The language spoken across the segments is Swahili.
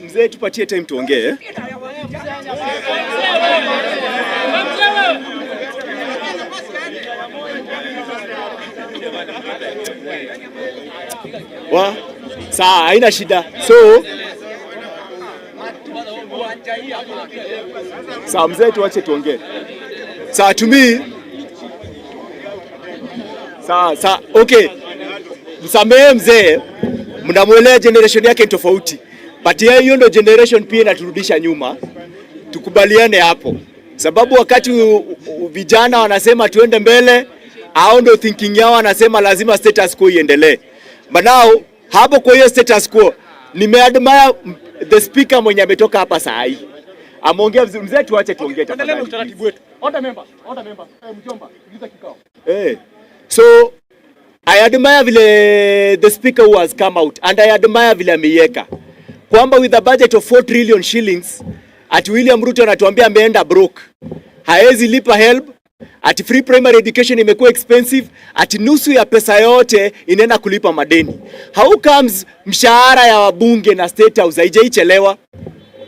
mzee tupatie time tuongee. Sawa, haina shida. So sawa mzee tuache tuongee. Sawa to me. Sawa, okay. Msamehe mzee, mnamuelewa generation yake tofauti. But hiyo ndo generation pia inaturudisha nyuma. Tukubaliane hapo. Sababu wakati vijana wanasema tuende mbele, hao ndo thinking yao wanasema lazima status quo iendelee. But now hapo kwa hiyo status quo nimeadmire the speaker mwenye ametoka hapa saa hii. Ameongea mzee tuache tuongee tafadhali. Endelea utaratibu wetu. Order member. Mjomba, uliza kikao. So I admire vile the speaker who has come out and I admire vile ameiweka kwamba with a budget of 4 trillion shillings ati William Ruto anatuambia ameenda broke, haezi lipa help, ati free primary education imekuwa expensive, ati nusu ya pesa yote inaenda kulipa madeni. How comes mshahara ya wabunge na state house haijaichelewa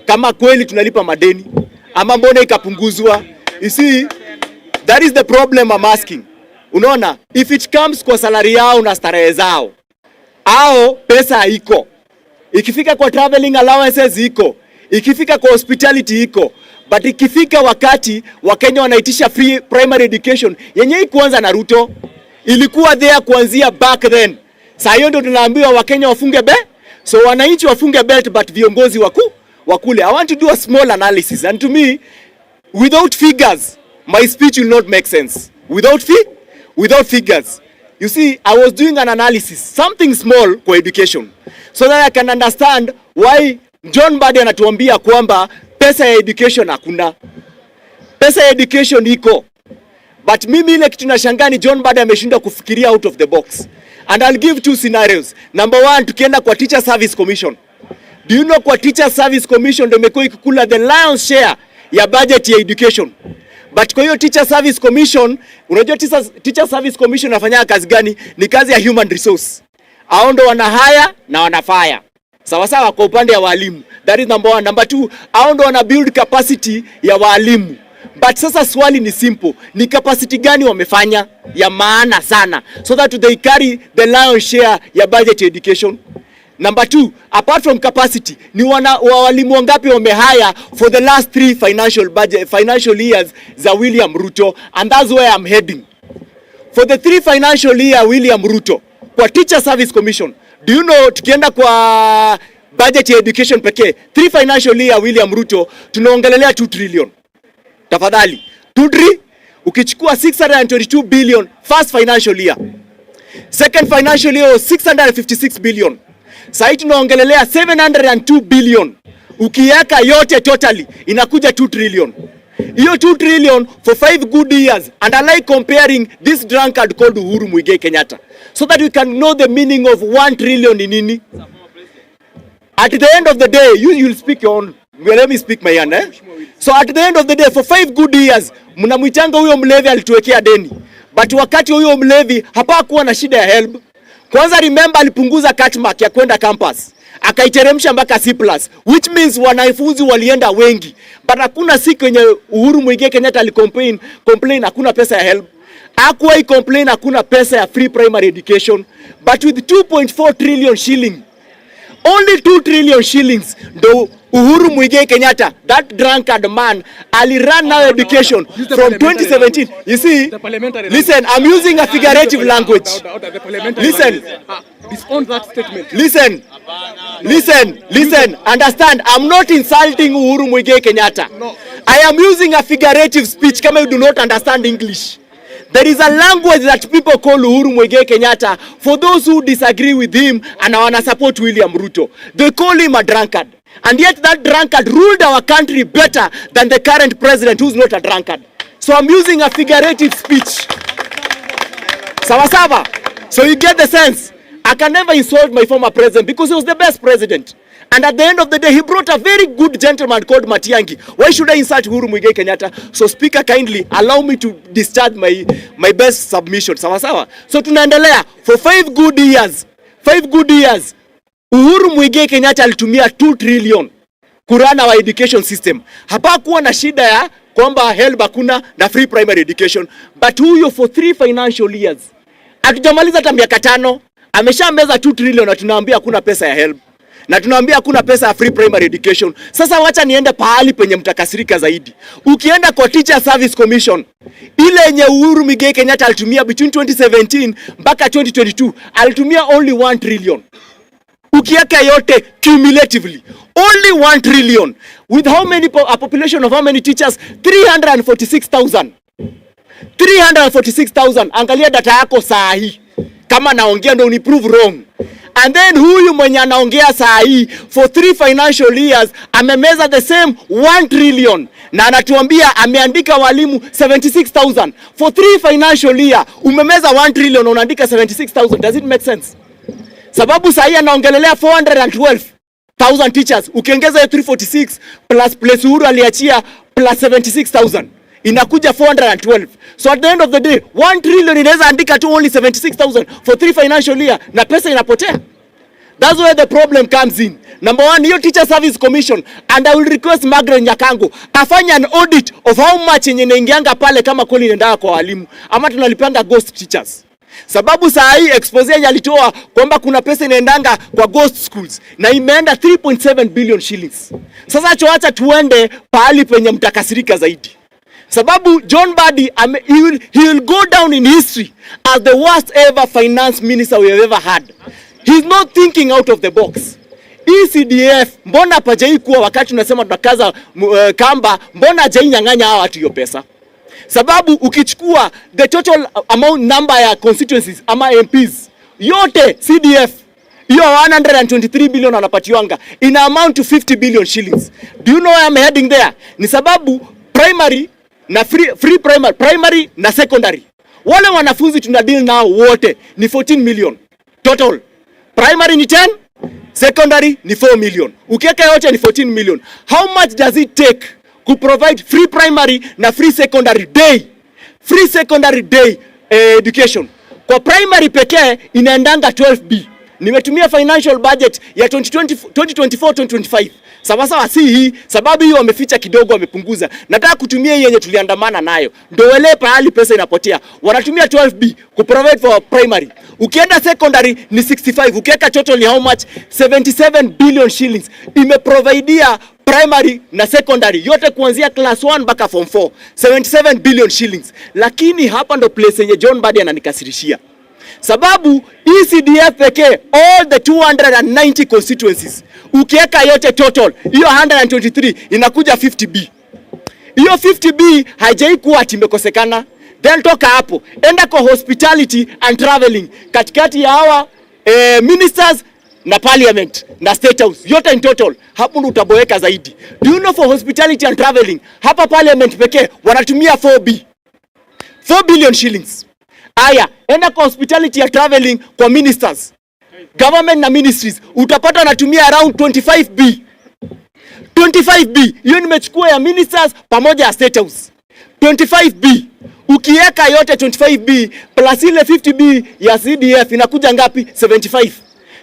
kama kweli tunalipa madeni, ama mbona ikapunguzwa? You see, that is the problem I'm asking. Unaona, if it comes kwa salary yao na starehe zao, ao pesa iko. Ikifika kwa traveling allowances iko. Ikifika kwa hospitality iko. But ikifika wakati Wakenya wanaitisha free primary education, yenye ikuanza na Ruto, ilikuwa there kuanzia back then. Sasa hiyo ndio tunaambiwa Wakenya wafunge so wananchi wafunge belt but viongozi wakule. I want to do a small analysis, and to me, without figures, my speech will not make sense. Without figures. You see, I was doing an analysis, something small for education, so that I can understand why John Badi anatuambia kwamba pesa ya education hakuna. Pesa ya education iko. But mimi ile kitu nashangaa ni John Badi ameshindwa kufikiria out of the box. And I'll give two scenarios. Number one, tukienda kwa Teacher Service Commission. Do you know kwa Teacher Service Commission ndio imekuwa ikikula the lion's share ya budget ya education? But kwa hiyo Teacher Service Commission, unajua Teacher Service Commission inafanya kazi gani? Ni kazi ya human resource. Hao ndo wana hire na wana fire. Sawa sawa kwa upande ya walimu. That is number one. Number two, hao ndo wana build capacity ya walimu. But sasa swali ni simple. Ni capacity gani wamefanya ya maana sana so that they carry the lion's share ya budget education? Number two, apart from capacity, ni walimu wangapi wamehire for the last 3 financial years za William Ruto? And that's where I'm heading. For the 3 financial year William Ruto, kwa Teacher Service Commission, do you know tukienda kwa budget ya education pekee, 3 financial year William Ruto, tunaongelelea 2 trillion. Tafadhali, 2 trillion, ukichukua 622 billion first financial year. Second financial year 656 billion. Sasa tunaongelelea 702 billion. Ukiweka yote totally inakuja 2 trillion. Hiyo 2 trillion for 5 good years, and I like comparing this drunkard called Uhuru Muigai Kenyatta so that we can know the meaning of 1 trillion in nini. At the end of the day, you'll speak your own. Let me speak my own, So at the end of the day, for 5 good years, mnamwitanga huyo mlevi alituwekea deni. But wakati huyo mlevi hapakuwa na shida ya help. Kwanza remember alipunguza cut mark ya kwenda campus. Akaiteremsha mpaka C+, which means wanafunzi walienda wengi. But hakuna siku yenye Uhuru Muigai Kenyatta complain hakuna pesa ya help. Hakuwahi complain hakuna pesa ya free primary education. But with 2.4 trillion shilling, only 2 trillion shillings, do Uhuru Muigai Kenyatta, that drunkard man, run now education from 2017. You see, listen, I'm using a figurative language. Listen, listen, understand, I'm not insulting Uhuru Muigai Kenyatta. I am using a figurative speech, kama you do not understand English. There is a language that people call Uhuru Muigai Kenyatta for those who disagree with him and wanna support William Ruto. They call him a drunkard. And yet that drunkard ruled our country better than the current president who's not a drunkard. So I'm using a figurative speech. Sawa. So you get the sense. I can never insult my former president because he was the best president. And at the end of the day, he brought a very good gentleman called MATIANG'I. Why should I insult Uhuru Muigai Kenyatta? So speaker, kindly allow me to discharge my best submission. Sawa. So tunaendelea for 5 good years. Uhuru Muigai Kenyatta alitumia 2 trillion kurana wa education system. Hapakuwa na shida ya kwamba HELB hakuna na free primary education, but huyo for 3 financial years atujamaliza hata miaka 5 ameshameza 2 trillion na tunaambia hakuna pesa ya HELB na tunaambia hakuna pesa ya free primary education. Sasa wacha niende pahali penye mtakasirika zaidi. Ukienda kwa Teacher Service Commission, ile yenye Uhuru Muigai Kenyatta alitumia between 2017 mpaka 2022, alitumia only 1 trillion. Ukiweka yote cumulatively only 1 trillion with how many a population of how many teachers? 346,000. 346,000. Angalia data yako saa hii. Kama naongea ndio ni prove wrong. And then huyu mwenye anaongea saa hii for 3 financial years amemeza the same 1 trillion na anatuambia ameandika walimu 76,000 for 3 financial year. Umemeza 1 trillion unaandika 76,000. Does it make sense? Sababu saa hii anaongelelea 412,000 teachers. Ukiongeza 346 plus Uhuru aliachia plus 76,000 inakuja 412. So at the end of the day 1 trillion inaweza andika tu only 76,000 for 3 financial year na pesa inapotea. That's where the problem comes in. Number 1, hiyo Teacher Service Commission, and I will request Margaret Nyakango afanye an audit of how much yenye inaingianga pale kama kweli inaenda kwa walimu ama tunalipanga ghost teachers. Sababu saa hii expose yenye alitoa kwamba kuna pesa inaendanga kwa ghost schools na imeenda 3.7 billion shillings. Sasa choacha tuende pahali penye mtakasirika zaidi. Sababu John Mbadi he will go down in history as the worst ever finance minister we have ever had. He's not thinking out of the box. ECDF mbona pajai kuwa wakati tunasema tunakaza kamba, mbona hajai nyang'anya hawa watu hiyo pesa? Sababu ukichukua the total amount number ya constituencies ama MPs yote CDF hiyo 123 billion anapatiwanga ina amount to 50 billion shillings. Do you know why I'm heading there? Ni sababu primary na free primary na secondary, wale wanafunzi tuna deal nao wote ni 14 million total. Primary ni 10, secondary ni 4 million. Ukiweka yote ni 14 million. How much does it take to provide free primary na free secondary day education? Kwa primary pekee inaendanga 12B. Nimetumia financial budget ya 2024-2025. Sawa si hii, sababu hiyo wameficha kidogo, wamepunguza. Nataka kutumia hii yenye tuliandamana nayo. Ndio wele pahali pesa inapotea. Wanatumia 12B ku provide for primary. Ukienda secondary ni 65. Ukiweka total ni how much? 77 billion shillings. Imeprovidea primary na secondary yote kuanzia class 1 mpaka form 4. 77 billion shillings. Lakini hapa ndo place yenye John Mbadi ananikasirishia. Sababu ECDF pekee all the 290 constituencies ukiweka yote total hiyo 123 inakuja 50B. Hiyo 50B haijai kuwa timekosekana. Then toka hapo enda kwa hospitality and traveling katikati ya hawa ministers na parliament na state house yote in total, hapo ndo utaboeka zaidi. Do you know for hospitality and traveling hapa parliament pekee wanatumia 4 billion shillings. Aya, enda kwa hospitality ya traveling kwa ministers, government na ministries, utapata wanatumia around 25B. 25B, hiyo nimechukua ya ministers pamoja ya state house. 25B, ukiweka yote 25B plus ile 50B ya CDF inakuja ngapi? 75.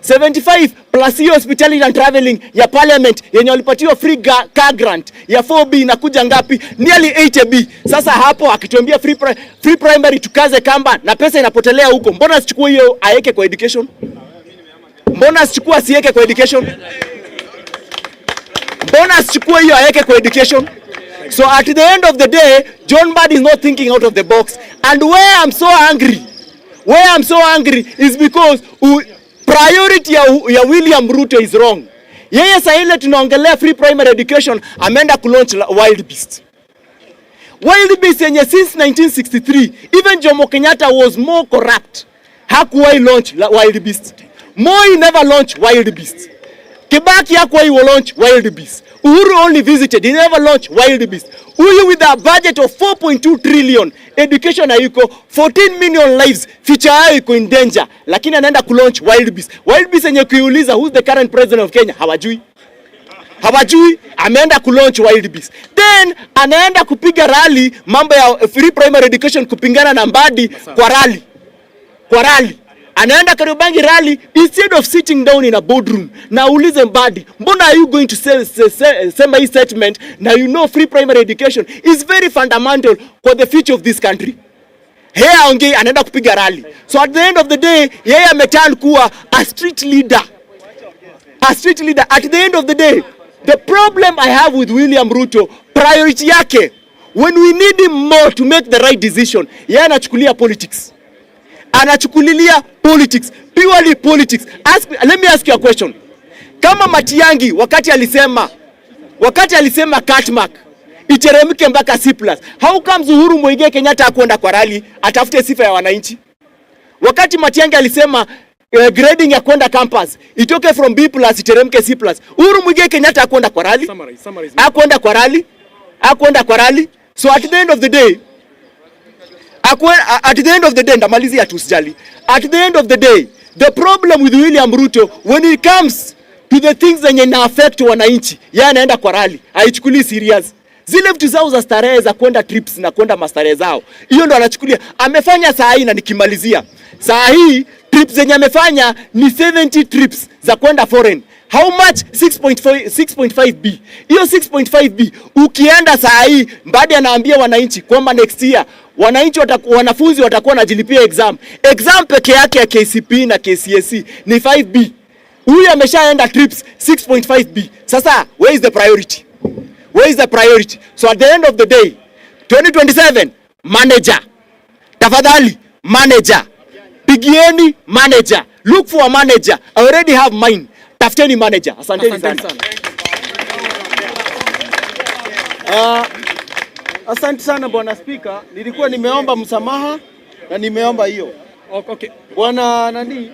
75 plus hiyo hospitality and traveling ya parliament yenye walipatiwa free car grant ya 4B inakuja ngapi? Nearly 80B. Sasa hapo akituambia free primary tukaze kamba na pesa inapotelea huko, mbona asichukue hiyo aeke kwa education? Mbona asichukue asiweke kwa education? Mbona asichukue hiyo aeke kwa education? So at the end of the day, John Mbadi is not thinking out of the box. And where I'm so angry is because priority ya William Ruto is wrong. Yeye saa ile tunaongelea free primary education ameenda ku-launch Wild Beast. Wild Beast yenye since 1963 even Jomo Kenyatta was more corrupt. Hakuwahi launch Wild Beast. Moi never launched Wild Beast. Kibaki hakuwahi launch Wild Beast. Uhuru only visited, he never launched Wild Beast. Huyu with a budget of 4.2 trillion, education hayuko, 14 million lives, future yao iko in danger, lakini anaenda ku-launch Wild Beast. Wild Beast yenye kuiuliza who's the current president of Kenya, hawajui, ameenda ku-launch Wild Beast. Then anaenda kupiga rally mambo ya free primary education kupingana na Mbadi kwa rally. Anaenda Kariobangi rally instead of sitting down in a boardroom. Na ulize Mbadi, mbona are you going to say hii statement? Now you know free primary education is very fundamental for the future of this country. Hea ongei anaenda kupiga rally. So at the end of the day, yeye ameturn kuwa a street leader. A street leader. At the end of the day, the problem I have with William Ruto, priority yake, when we need him more to make the right decision, yeye anachukulia politics. Anachukulilia politics, purely politics. Let me ask you a question. Kama Matiang'i wakati alisema cut mark iteremke mpaka C+, how comes Uhuru Muigai Kenyatta akwenda kwa rally atafute sifa ya wananchi? Wakati Matiang'i alisema grading ya kwenda campus itoke from B+ iteremke C+, Uhuru Muigai Kenyatta akwenda kwa rally? Akwenda kwa rally. So at the end of the day, ndamalizia tu sijali. At the end of the day, the problem with William Ruto when it comes to the things zenye na affect wananchi, yeye anaenda kwa rally, haichukuli serious. Zile vitu zao za starehe za kwenda trips na kwenda mastarehe zao, hiyo ndo anachukulia. Amefanya saa hii, na nikimalizia saa hii trips zenye amefanya ni 70 trips za kwenda foreign. How much? 6.5B. Hiyo 6.5B ukienda saa hii, Mbadi anaambia wananchi kwamba next year wanafunzi watakuwa wanajilipia exam peke yake ya KCP na KCSE ni 5B. Huyu ameshaenda trips 6.5B. Sasa where is the priority? Where is the priority? So at the end of the day, 2027 manager, tafadhali manager, pigieni manager, look for a manager. I already have mine. Tafuteni manager. Asanteni sana. Asante sana Bwana Speaker. Nilikuwa nimeomba msamaha na nimeomba hiyo. Okay. Bwana nani?